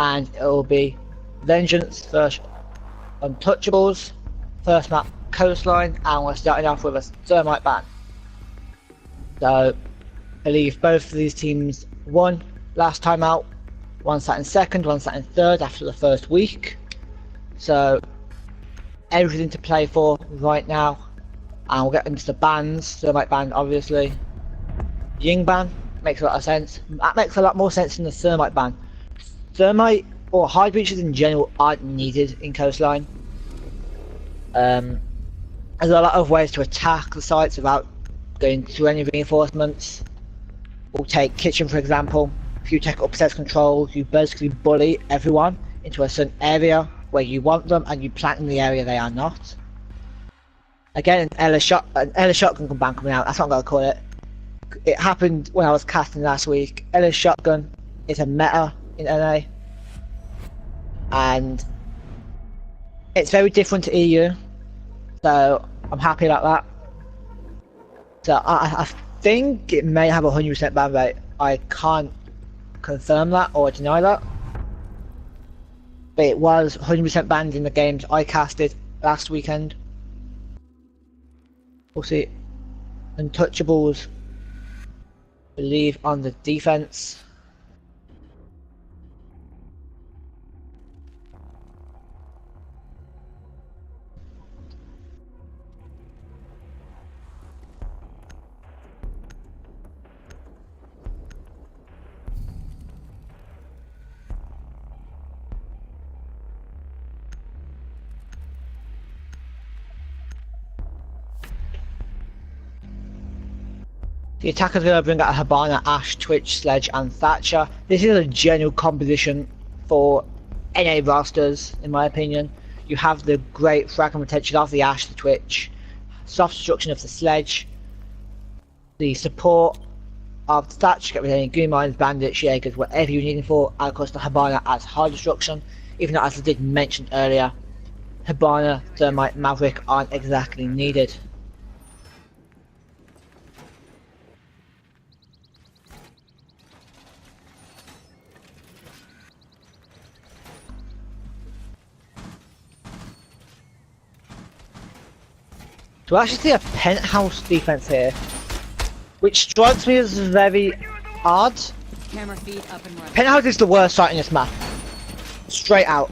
and it will be Vengeance versus Untouchables. First map, Coastline, and we're starting off with a Thermite ban. So, I believe both of these teams won last time out. One sat in second, one sat in third after the first week. So, everything to play for right now. And we'll get into the bans. Thermite ban, obviously. Ying ban makes a lot of sense. That makes a lot more sense than the Thermite ban. Thermite or hide breaches in general aren't needed in Coastline. There's a lot of ways to attack the sites without going through any reinforcements. We'll take Kitchen for example. If you take upstairs control, you basically bully everyone into a certain area where you want them and you plant in the area they are not. Again, an LS shotgun ban coming out, that's what I'm going to call it. It happened when I was casting last week. LS shotgun is a meta in NA. And it's very different to EU. So I'm happy about that. So I think it may have a 100% ban rate. I can't confirm that or deny that. But it was 100% banned in the games I casted last weekend. We'll see. Untouchables, I believe, on the defense. The attacker's going to bring out a Hibana, Ash, Twitch, Sledge and Thatcher. This is a general composition for NA rosters, in my opinion. You have the great fragment retention of the Ash, the Twitch, soft destruction of the Sledge, the support of the Thatcher, get rid of any Green Mines, Bandits, Jaegers, whatever you need them for, and of course the Hibana as hard destruction, even though, as I did mention earlier, Hibana, Thermite, Maverick aren't exactly needed. So I actually see a penthouse defense here, which strikes me as very odd. Camera feed up and running. Penthouse is the worst site in this map, straight out.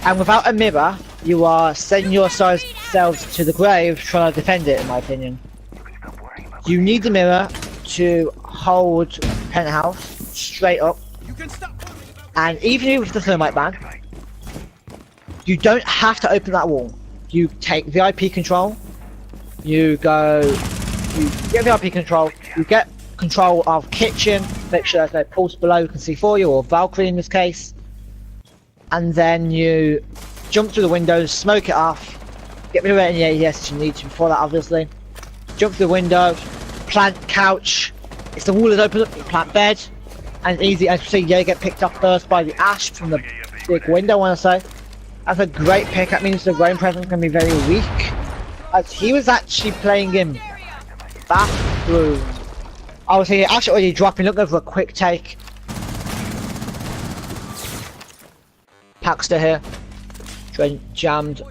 And without a mirror, you are sending yourselves to the grave trying to defend it, in my opinion. You need the mirror to hold penthouse straight up. And even with the Thermite ban, you don't have to open that wall. You take VIP control. You get VIP control, you get control of kitchen, make sure there's no pulse below you can see for you, or Valkyrie in this case. And then you jump through the windows, smoke it off, get rid of any ADS that you need to before that obviously. Jump through the window, plant couch, if the wall is open up, you plant bed, and easy, as you see, you get picked up first by the Ash from the big window, I want to say. That's a great pick, that means the roam presence can be very weak. As he was actually playing in bathroom. I was here actually already dropping, looking for a quick take. Paxter here. Trent jammed.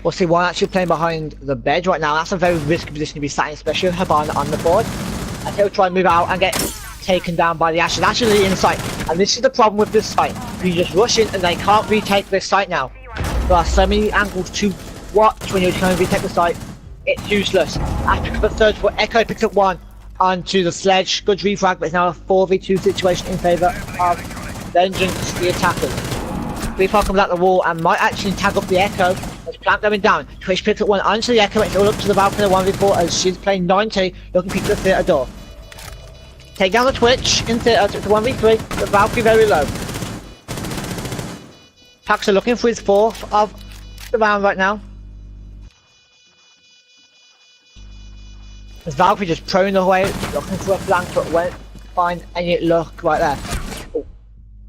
We'll see one actually playing behind the bed right now. That's a very risky position to be sat in, especially with Hibana on the board. And he'll try and move out and get taken down by the Ashes. Actually in sight. And this is the problem with this site. You just rush in and they can't retake this site now. There are so many angles to watch when you're trying to retake the site. It's useless. After the third foot, Echo picks up one onto the Sledge. Good refrag, but it's now a 4v2 situation in favour of Vengeance, the attackers. Refrag comes out the wall and might actually tag up the Echo. There's Plant going down. Twitch picks up one onto the Echo. It's all up to the balcony 1v4 as she's playing 90, looking to peek the theatre door. Take down the Twitch in theatre to 1v3. The Valkyrie very low. Paxter looking for his fourth of the round right now. As Valkyrie just prone away, looking for a flank, but won't find any luck right there. Oh.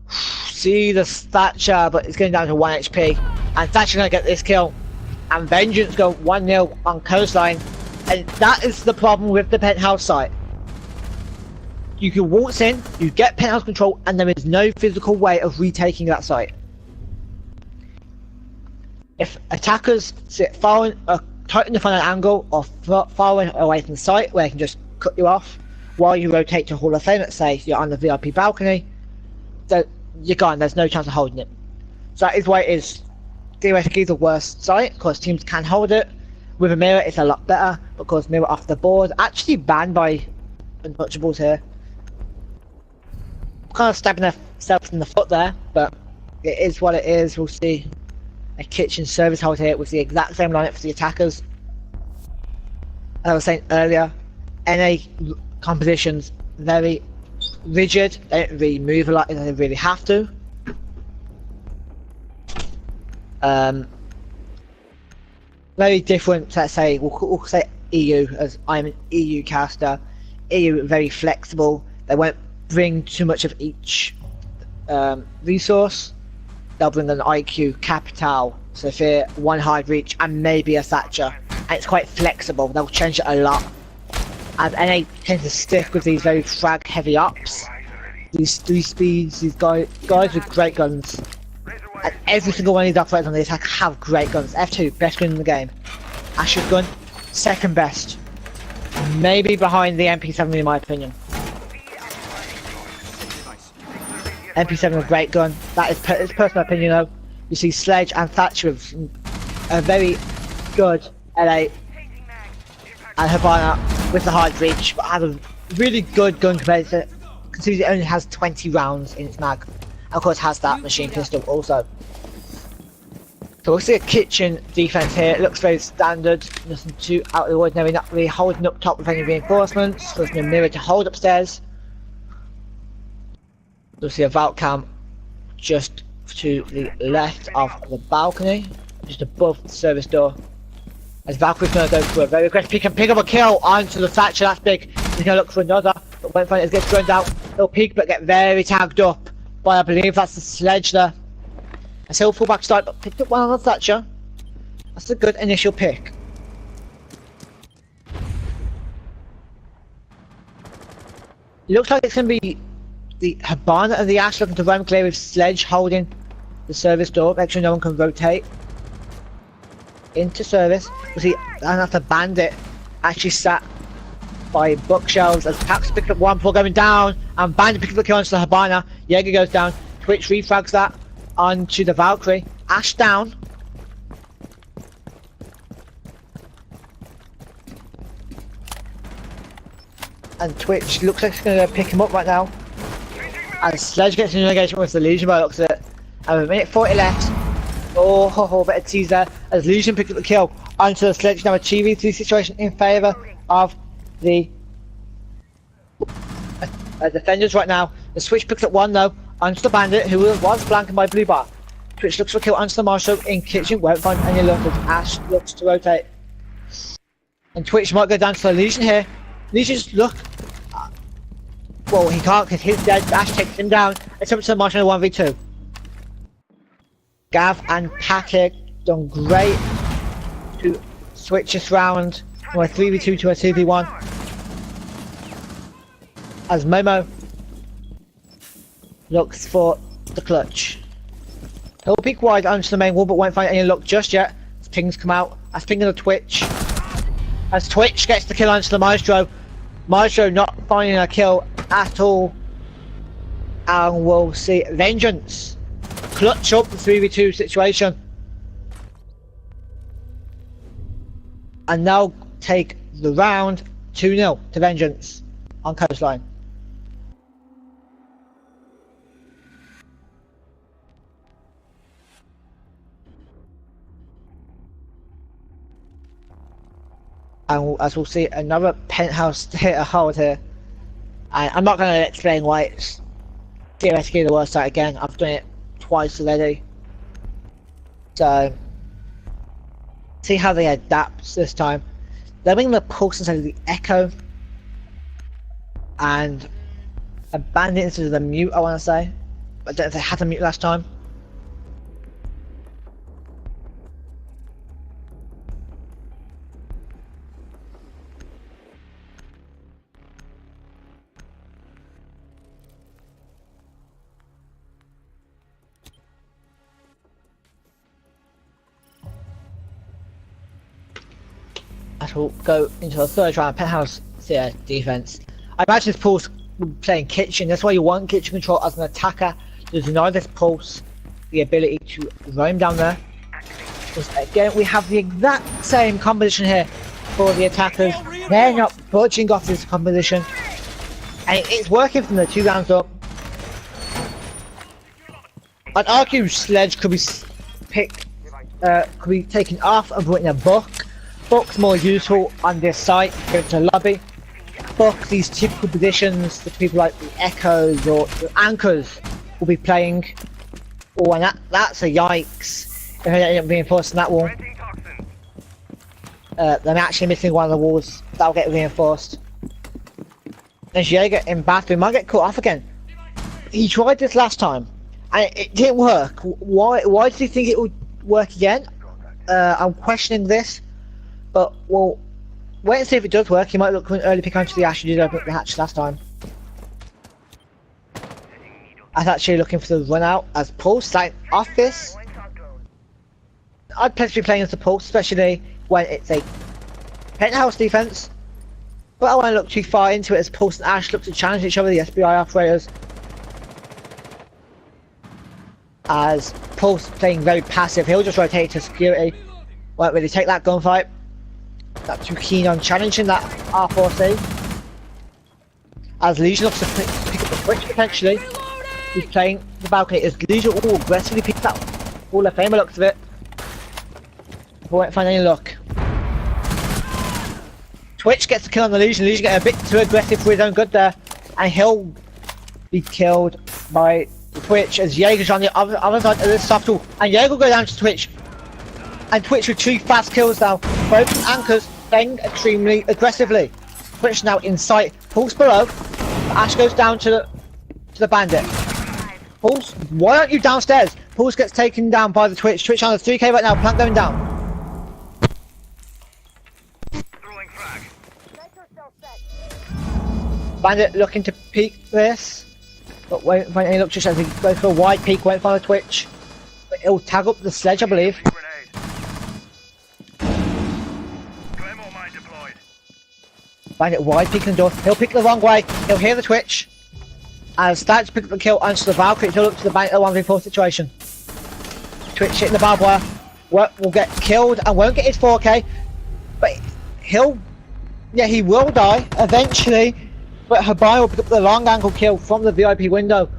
See the Thatcher, but it's going down to 1 HP. And Thatcher's going to get this kill. and Vengeance go 1-0 on Coastline, and that is the problem with the penthouse site. You can waltz in, you get penthouse control, and there is no physical way of retaking that site. If attackers sit far tight in the front angle or far away from the site where they can just cut you off while you rotate to Hall of Fame, let's say you're on the VIP balcony, then you're gone, there's no chance of holding it. So that is why it is theoretically the worst site, because teams can hold it. With a mirror it's a lot better, because mirror off the board, actually banned by Untouchables here. Kind of stabbing themselves in the foot there, but it is what it is. We'll see a kitchen service hold here with the exact same lineup for the attackers. As I was saying earlier, NA compositions very rigid, they don't really move a lot, they really have to. Very different, let's say, we'll say EU, as I'm an EU caster. EU very flexible, they won't bring too much of each resource. They'll bring an IQ, Capital, Sophia, one hard reach, and maybe a Thatcher. And it's quite flexible, they'll change it a lot. And NA tends to stick with these very frag heavy ups. These speeds, these guys with great guns. And every single one of these operators on the attack have great guns. F2, best gun in the game. Ash's gun, second best. Maybe behind the MP7 in my opinion. MP7 a great gun. That is it's personal opinion though. You see Sledge and Thatcher with a very good LA and Habana with the hard reach, but has a really good gun compared to, considering it only has 20 rounds in its mag. And of course has that machine pistol also. So we'll see a kitchen defense here. It looks very standard, nothing too out of the ordinary, not really holding up top with any reinforcements. There's no mirror to hold upstairs. You'll see a vault cam just to the left of the balcony, just above the service door. As Valkyrie's going to go for a very aggressive pick and pick up a kill onto the Thatcher, that's big. He's going to look for another, but when it gets thrown down, he'll peek but get very tagged up by, I believe that's the Sledge there. A still fullback start, but picked up one on the Thatcher. That's a good initial pick. It looks like it's going to be the Habana and the Ash looking to run clear with Sledge holding the service door, make sure no one can rotate into service. You see, and that's a Bandit actually sat by bookshelves as Pax picked up one before going down, and Bandit picked up the kill onto the Habana. Jaeger goes down, Twitch refrags that onto the Valkyrie. Ash down. And Twitch looks like it's going to pick him up right now. And Sledge gets in an engagement with the Legion by the looks of it. And with a minute 40 left. Oh, bit of tease there. As Legion picked up the kill onto the Sledge. Now a 2v3 situation in favour of the defenders right now. The Switch picks up one though onto the Bandit, who was flanking by Blue Bar. Twitch looks for a kill onto the Marshal in kitchen. Won't find any luck as Ash looks to rotate. And Twitch might go down to the Legion here. Legion's look. Well, he can't because he's dead. Ash takes him down. It's up to the Marshal in a 1v2. Gav and Patrick done great to switch this round from a 3v2 to a 2v1. As Momo looks for the clutch. He'll peek wide onto the main wall but won't find any luck just yet. As pings come out. As ping on the Twitch. As Twitch gets the kill onto the Maestro. Maestro not finding a kill at all. And we'll see Vengeance clutch up the 3v2 situation. And now take the round 2-0 to Vengeance on Coastline. And as we'll see, another penthouse hit a hold here. And I'm not going to explain why it's theoretically the worst site again. I've done it twice already. So, see how they adapt this time. They're bringing the pulse instead of the echo. And a bandit instead of the mute, I want to say. I don't know if they had a mute last time. That will go into the third round penthouse defense. I imagine this Pulse playing kitchen. That's why you want kitchen control as an attacker to deny this Pulse the ability to roam down there. Because again, we have the exact same composition here for the attackers. They're not budging off this composition, and it's working from the 2 rounds up. I'd argue Sledge could be could be taken off and put in a Buck. Buck's more useful on this site compared to lobby. Buck, these typical positions that people like the Echoes or the Anchors will be playing. Oh, and that's a yikes. If they end up reinforcing that wall. They're actually missing one of the walls. That'll get reinforced. And Jaeger in bathroom might get caught off again. He tried this last time, and it didn't work. Why does he think it would work again? I'm questioning this. But, well, wait and see if it does work. He might look for an early pick onto the Ash who did open up the hatch last time. I was actually looking for the run out as Pulse like off this. I'd potentially be playing as the Pulse, especially when it's a penthouse defense. But I won't look too far into it as Pulse and Ash look to challenge each other, the SBI operators. As Pulse playing very passive, he'll just rotate to security. Won't really take that gunfight. Not too keen on challenging that R4C. As Legion looks to pick up the switch potentially. He's playing the balcony as Legion aggressively picks up Hall of Famer looks of it. Won't find any luck. Twitch gets the kill on the Legion. Legion getting a bit too aggressive for his own good there. And he'll be killed by Twitch as Jaeger's on the other side of this soft wall. And Jaeger will go down to Twitch. And Twitch with 2 fast kills now. Both Anchors playing extremely aggressively. Twitch now in sight. Pulse below. Ash goes down to the bandit. Pulse, why aren't you downstairs? Pulse gets taken down by the Twitch. Twitch on the 3k right now. Plant going down. Bandit looking to peek this. But won't find any luck just as he goes for a wide peek. Won't find a Twitch. But he'll tag up the Sledge, I believe. Bandit wide peeking the door. He'll pick the wrong way. He'll hear the Twitch. And starts to pick up the kill onto the Valkyrie. He'll look to the Bandit 1v4 situation. Twitch hitting the barbed wire. Will get killed and won't get his 4k. But he'll... yeah, he will die eventually. But Habai will pick up the long angle kill from the VIP window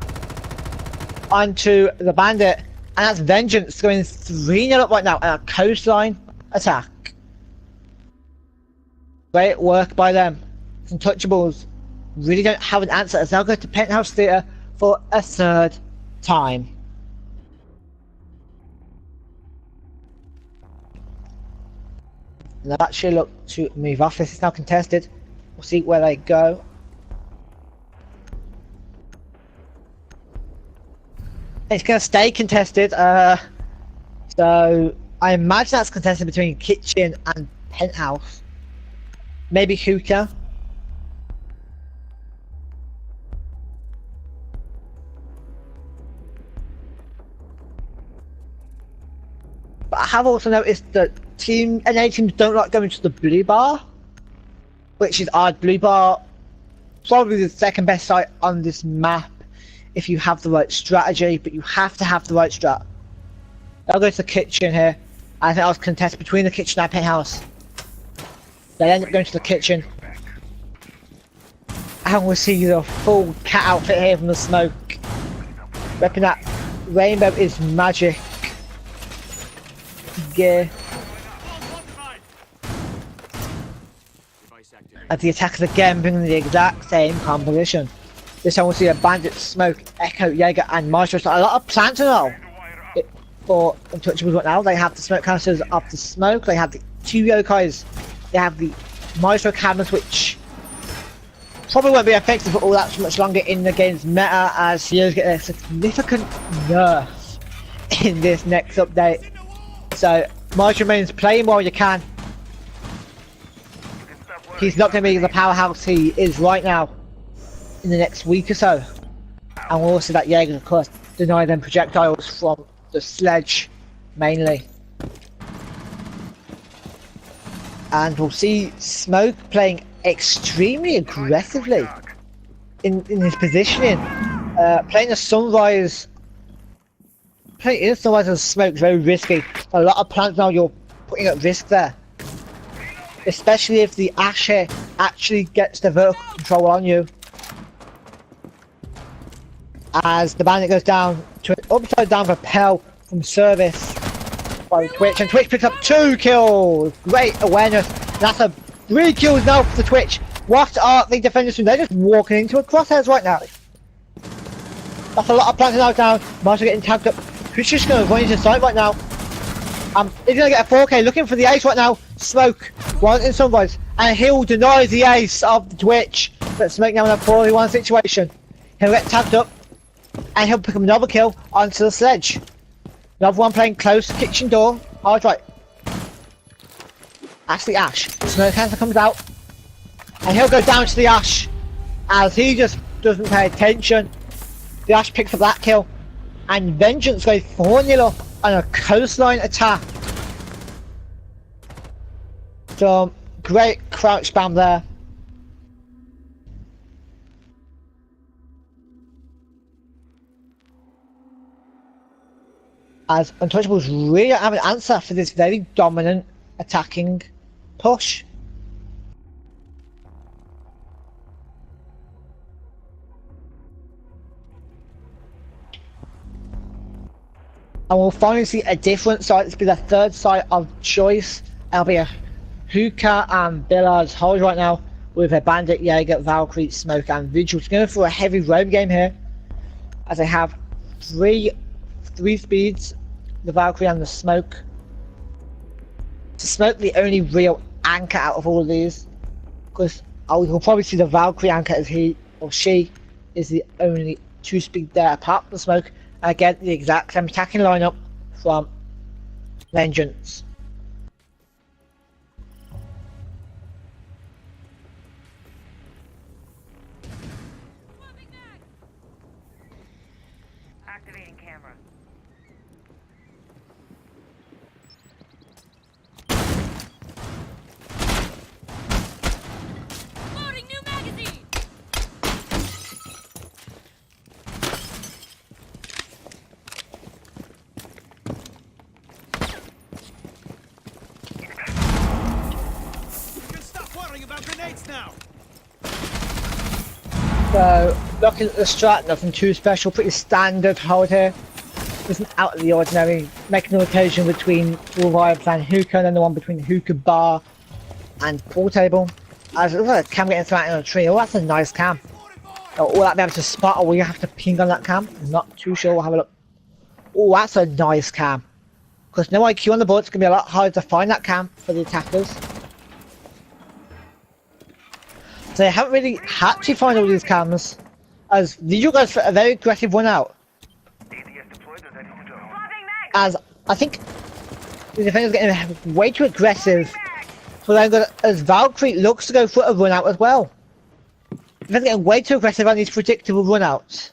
onto the Bandit. And that's Vengeance going 3-0 up right now. And a Coastline attack. Great work by them. Untouchables really don't have an answer as they'll go to Penthouse Theatre for a 3rd time. And they've actually looked to move off. This is now contested. We'll see where they go. It's going to stay contested. So I imagine that's contested between Kitchen and Penthouse. Maybe Hookah. But I have also noticed that NA teams don't like going to the blue bar, which is odd. Blue bar, probably the 2nd best site on this map if you have the right strategy, but you have to have the right strat. I'll go to the Kitchen here. I think I was contested between the Kitchen and Penthouse. They end up going to the Kitchen. And we'll see the full cat outfit here from the smoke. Repping that rainbow is magic gear. As the attackers again bringing the exact same composition. This time we'll see a Bandit, Smoke, Echo, Jaeger and Maestro. So a lot of plants now for Untouchables right now. They have the Smoke canisters of the Smoke. They have the 2 Yokais. They have the Maestro cameras, which probably won't be effective for all that much longer in the game's meta, as heroes get a significant nerf in this next update. So Maestro remains playing while you can. He's not going to be the powerhouse he is right now in the next week or so. And we'll also see that Jaeger, of course, deny them projectiles from the Sledge mainly. And we'll see Smoke playing extremely aggressively in his positioning. Playing a Sunrise. Playing in a Sunrise as Smoke is very risky. A lot of plants now you're putting at risk there. Especially if the Ash here actually gets the vertical control on you. As the Bandit goes down to an upside down rappel from service by Twitch, and Twitch picks up 2 kills. Great awareness. That's 3 kills now for the Twitch. What are the defenders doing? They're just walking into a crosshairs right now. That's a lot of plants now down. Marshall getting tagged up. Twitch is just going to run into sight right now. He's going to get a 4K. Looking for the ace right now. Smoke. One in Sunrise. And he'll deny the ace of the Twitch. But Smoke now in a 4v1 situation. He'll get tagged up. And he'll pick up another kill onto the sledge. Another one playing close. Kitchen door. Hard right. That's the Ash. Smoke Cancer comes out. And he'll go down to the Ash. As he just doesn't pay attention. The Ash picks up that kill. And Vengeance goes 4-0 on a Coastline attack. Some great crouch spam there. As Untouchables really don't have an answer for this very dominant attacking push. And we'll finally see a different site. This will be the third site of choice. It'll be a Hookah and Billard's hold right now with a Bandit, Jaeger, Valkyrie, Smoke and Vigil. It's going for a heavy roam game here. As they have three speeds, the Valkyrie and the Smoke. To Smoke the only real anchor out of all of these. Because you'll probably see the Valkyrie anchor as he or she is the only 2-speed there apart from the Smoke. Again, the exact same attacking lineup from Vengeance. Activating camera. Loading new magazine. You can stop worrying about grenades now. So, looking at the strat, nothing too special, pretty standard hold here. Isn't out of the ordinary. Making a rotation between full vibes and Hookah, and then the one between Hookah bar and pool table. As it looks like a cam getting thrown in a tree. Oh, that's a nice cam. Oh, will that be able to spot, or will you have to ping on that cam? I'm not too sure. We'll have a look. Oh, that's a nice cam. Because no IQ on the board, it's going to be a lot harder to find that cam for the attackers. So they haven't really had to find all these cams, as Vigil goes for a very aggressive one out. As I think the defenders are getting way too aggressive, so then as Valkyrie looks to go for a run out as well. They're getting way too aggressive on these predictable run outs.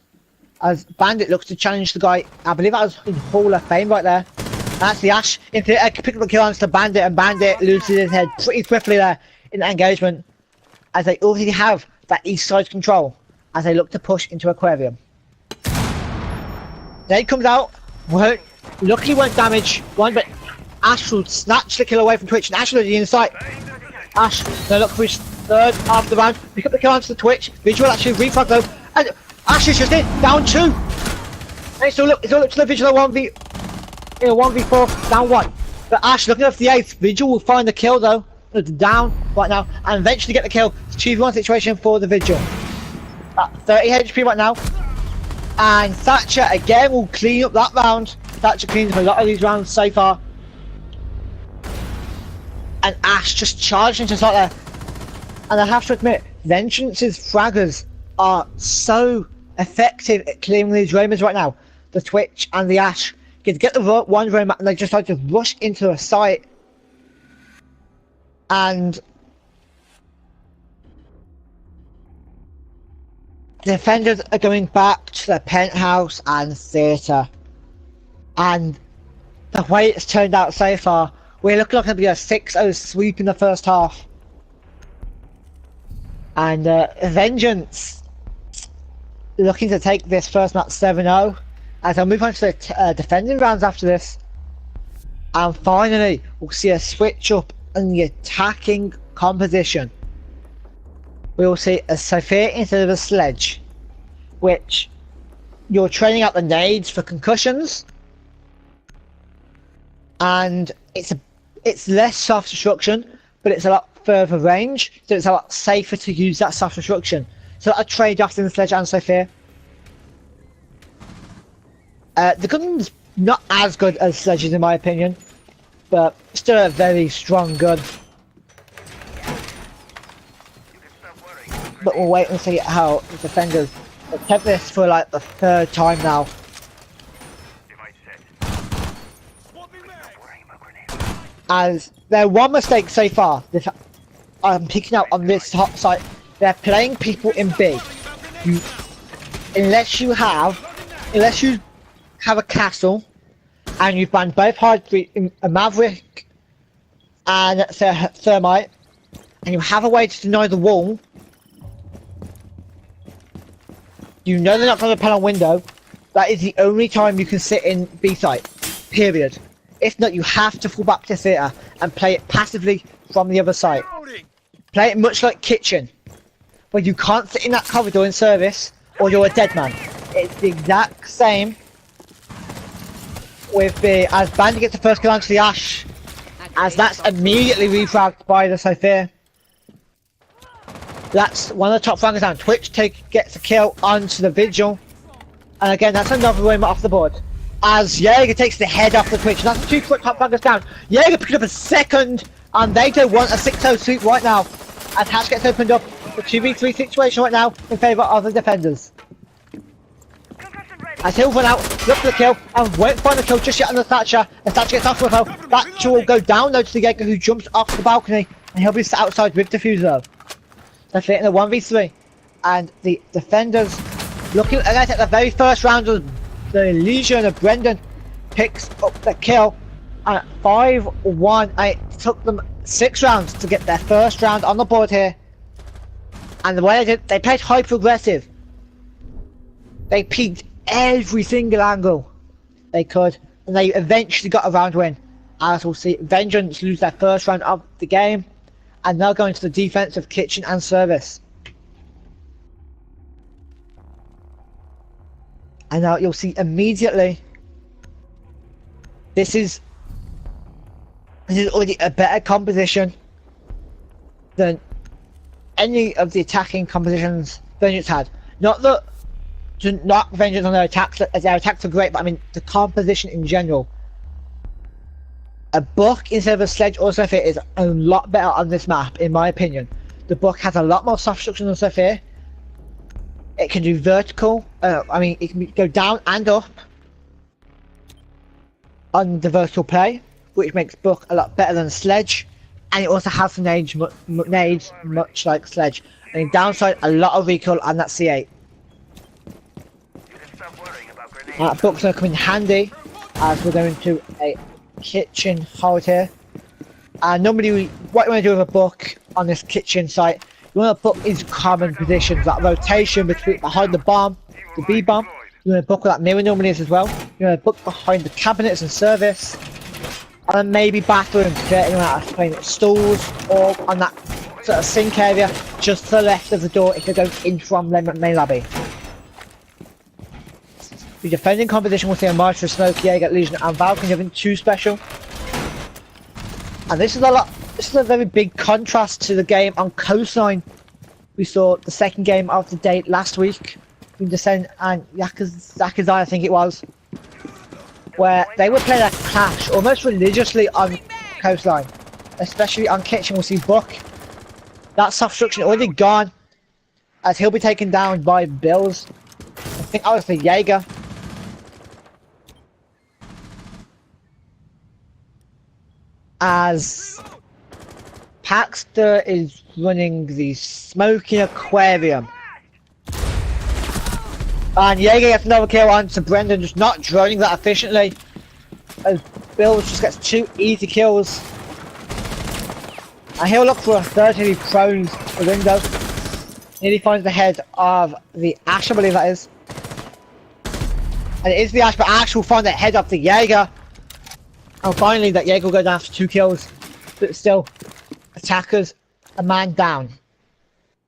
As Bandit looks to challenge the guy, I believe that was in Hall of Fame right there. That's the Ash into pick up the kill onto the Bandit, and Bandit loses his head pretty swiftly there in that engagement. As they already have that east side control as they look to push into Aquarium. Then he comes out, luckily won't damage one, but Ash will snatch the kill away from Twitch, and Ash will be in sight. Ash, they look for his third after the round, pick up the kill onto the Twitch, Vigil actually refrag though, and Ash is just in, down 2! And it's all up to the Vigil 1v4, down 1. But Ash looking for the 8th, Vigil will find the kill though. Down right now and eventually get the kill. It's a 2v1 situation for the Vigil. 30 HP right now, and Thatcher again will clean up that round. Thatcher cleans up a lot of these rounds so far, and Ash just charging just like there. And I have to admit, Vengeance's fraggers are so effective at clearing these roamers right now. The Twitch and the Ash get the one roamer and they just like to rush into a site. And the defenders are going back to the penthouse and theatre. And the way it's turned out so far, We're looking like it'll be a 6-0 sweep in the first half. And Vengeance looking to take this first match 7-0. As I'll move on to the defending rounds after this. And finally, we'll see a switch up in the attacking composition. We will see a Sophia instead of a Sledge, which you're training out the nades for concussions, and it's less soft destruction, but it's a lot further range, so it's a lot safer to use that soft destruction. So a trade-off in the Sledge and Sophia. The gun's not as good as Sledge's in my opinion, but still a very strong gun. But we'll wait and see how the defenders attempt this for like the 3rd time now. As their one mistake so far, I'm picking out on this hot site, they're playing people in B. Unless you have a castle and you've banned both Heartbeat, a Maverick and a Thermite, and you have a way to deny the wall, you know they're not going to play on window. That is the only time you can sit in B site, period. If not, you have to fall back to theatre and play it passively from the other side. Play it much like kitchen, where you can't sit in that corridor in service or you're a dead man. It's the exact same with the, as Bandit gets the first kill onto the Ash, as that's immediately refragged by the Sophia. That's one of the top fraggers down. Twitch gets a kill onto the Vigil, and again that's another win off the board. As Jaeger takes the head off the Twitch, and that's 2 top fraggers down. Jaeger picking up a second, and they don't want a 6-0 sweep right now. As Hatch gets opened up, the 2v3 situation right now in favour of the defenders. As he'll run out, look for the kill, and won't find the kill just yet on the Thatcher. As Thatcher gets off with her, Thatcher will go down though to the Jaeger, who jumps off the balcony, and he'll be sat outside with Diffuser. That's it in a 1v3, and the defenders looking at the very first round of the Legion of Brendan picks up the kill at 5-1, and it took them 6 rounds to get their first round on the board here. And the way they did, they played hyper aggressive. They peeked every single angle they could, and they eventually got a round win. As we'll see, Vengeance lose their first round of the game, and now going to the defense of kitchen and service. And now you'll see immediately, this is already a better composition than any of the attacking compositions Vengeance had. Not that, not Vengeance on their attacks are great, but I mean the composition in general. A Buck instead of a Sledge or Sophia is a lot better on this map, in my opinion. The Buck has a lot more soft structure than Sophia. It can do vertical, it can go down and up on the vertical play, which makes Buck a lot better than Sledge. And it also has some nades much like Sledge. And downside, a lot of recoil on that C8. Buck's going to come in handy as we're going to a kitchen hold here. And normally what you want to do with a Buck on this kitchen site, you want to put these common positions, that rotation between behind the bomb, the B bomb. You want to book where that mirror normally is as well. You want to book behind the cabinets and service, and then maybe bathrooms, creating that playing stalls or on that sort of sink area just to the left of the door if you're going in from the main lobby. The defending composition will see a Marshal, Smoke, Jaeger, Legion and Valkyrie having 2 special. And this is a very big contrast to the game on Coastline. We saw the second game of the day last week between Descent and Yakuza, I think it was, where they were playing a clash almost religiously on Coastline, especially on Kitchen. We'll see Buck, that soft structure already gone, as he'll be taken down by Bills. I think that was the Jaeger. As Paxter is running the Smoking Aquarium. And Jaeger gets another kill onto Brendan, just not droning that efficiently. As Bills just gets 2 easy kills And he'll look for a third till he throws the window. Nearly finds the head of the Ash, I believe that is. And it is the Ash, but Ash will find the head of the Jaeger. And finally, that Jaeger will go down for 2 kills. But still, attackers, a man down.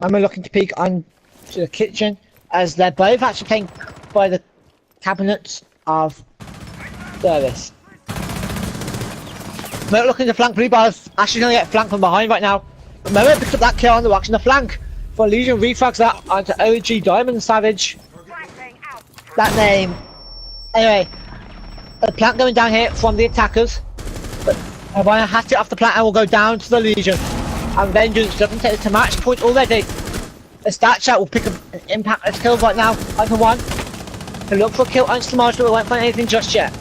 And we're looking to peek on to the kitchen, as they're both actually playing by the cabinets of service. We're looking to flank blue bars. Ash is going to get flanked from behind right now. But Momo picks up that kill on the watch in the flank. For Legion refrags that onto OG Diamond Savage. That name. Anyway, a plant going down here from the attackers. But Havana has it off the plant and will go down to the Legion. And Vengeance doesn't take it to match point already. The stat chat will pick up an impact as kill right now. 1-1. To look for a kill on Slamage, but we won't find anything just yet.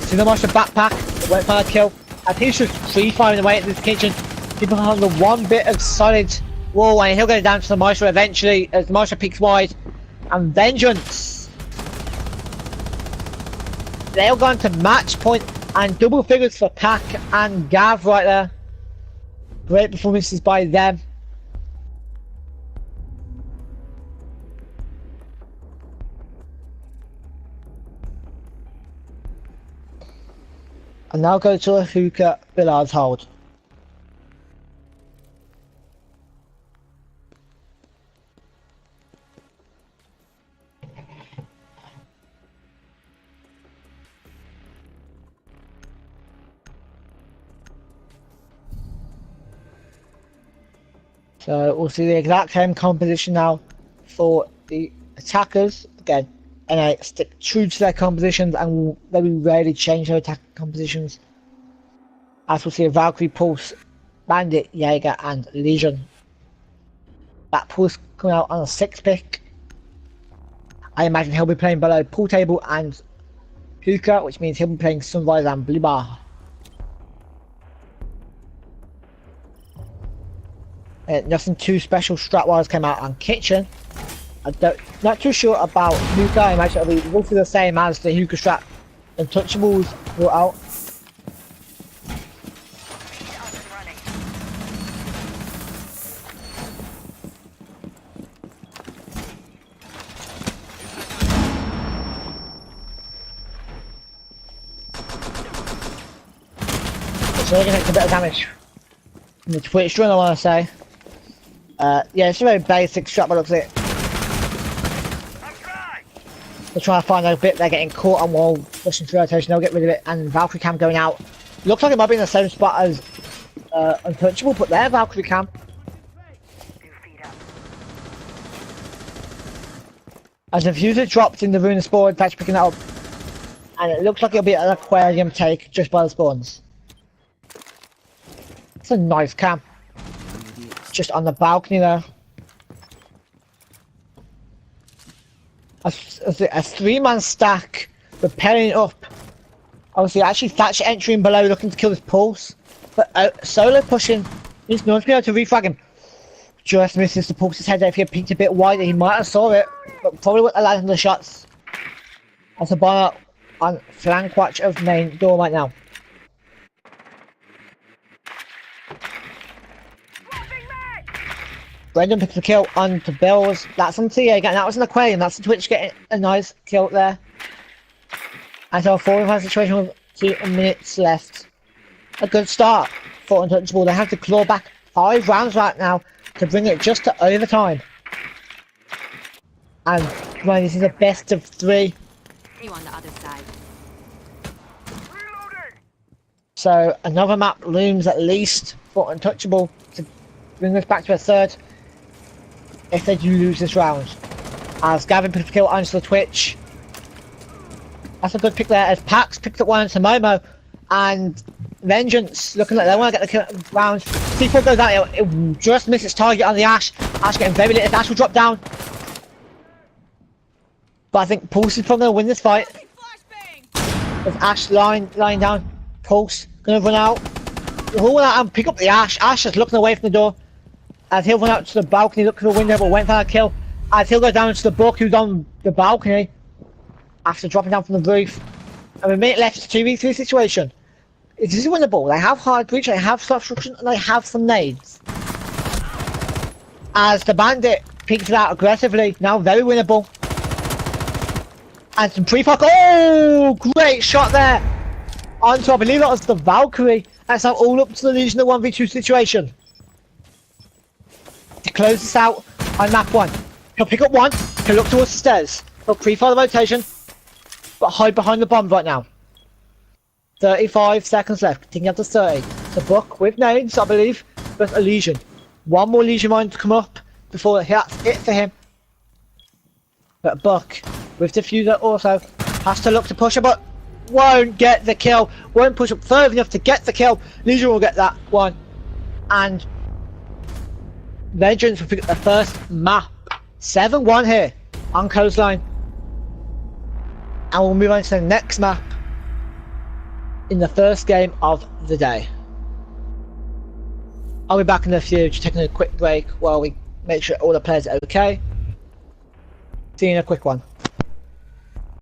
See the monster backpack, but won't find a kill. I think he's just free firing away at this kitchen. People have the one bit of solid wall, and he'll go down to the monster eventually as the monster peeks wide. And Vengeance, they'll go on to match point and double figures for Pack and Gav right there. Great performances by them. And now go to a hookah billiards hold. So we'll see the exact same composition now for the attackers. Again, and they stick true to their compositions and will very rarely change their attack compositions. As we'll see a Valkyrie, Pulse, Bandit, Jaeger and Legion. That Pulse coming out on a 6th pick. I imagine he'll be playing below Pool Table and Hookah, which means he'll be playing Sunrise and Blue Bar. Nothing too special strat-wise came out on Kitchen. Not too sure about Hookah. I imagine it'll be roughly the same as the Hookah strat Untouchables brought out. So they're going to take a bit of damage from the Twitch run, I want to say. Yeah, it's a very basic strat, but looks like it. They're trying to find a bit, they're getting caught on wall, pushing through rotation, they'll get rid of it, and Valkyrie cam going out. Looks like it might be in the same spot as Untouchable, but there, Valkyrie cam. As the fuser dropped in the Rune Spawn, Patch picking that up. And it looks like it'll be an aquarium take just by the spawns. It's a nice cam. Just on the balcony there. A 3-man stack repairing up. Obviously, actually Thatcher entering below looking to kill this Pulse. But Solo pushing. He's not going to be able to refrag him. Just misses the Pulse's head there. If he had peeked a bit wider, he might have saw it. But probably wouldn't have landed the shots. That's a bar on flank watch of main door right now. Brendan picks the kill onto Bills. That's on TA again. That was an aquarium. That's the Twitch getting a nice kill there. And so a 4-5 situation with 2 minutes left. A good start for Untouchable. They have to claw back 5 rounds right now to bring it just to overtime. And well, this is a best of 3. You on the other side. So another map looms at least for Untouchable to bring us back to a 3rd. If they do lose this round. As Gavin picks a kill onto the Twitch. That's a good pick there as Pax picked up one onto Momo. And Vengeance looking like they want to get the kill round. C4 goes out, it just missed its target on the Ash. Ash getting very little. Ash will drop down. But I think Pulse is probably going to win this fight. With Ash lying down. Pulse going to run out. He'll run out and pick up the Ash. Ash just looking away from the door. As he'll run out to the balcony, look for the window, but went for that kill. As he'll go down to the Buck who's on the balcony after dropping down from the roof. And a minute left, it's a 2v3 situation. It is winnable. They have hard breach, they have self-destruction, and they have some nades. As the bandit peeks it out aggressively, now very winnable. And some pre-fuck. Oh, great shot there. Onto, I believe that was the Valkyrie. That's now all up to the Legion of 1v2 situation. To close this out on map 1. He'll pick up one, he'll look towards the stairs. He'll pre-fire the rotation, but hide behind the bomb right now. 35 seconds left, continuing up to 30. The Buck with nades, I believe, but a Legion. One more Legion mine to come up before that's it for him. But Buck, with Diffuser also, has to look to push it, but won't get the kill. Won't push up further enough to get the kill. Legion will get that one. And Vengeance will pick up the first map. 7-1 here on Coastline. And we'll move on to the next map in the first game of the day. I'll be back in a few, just taking a quick break while we make sure all the players are okay. See you in a quick one.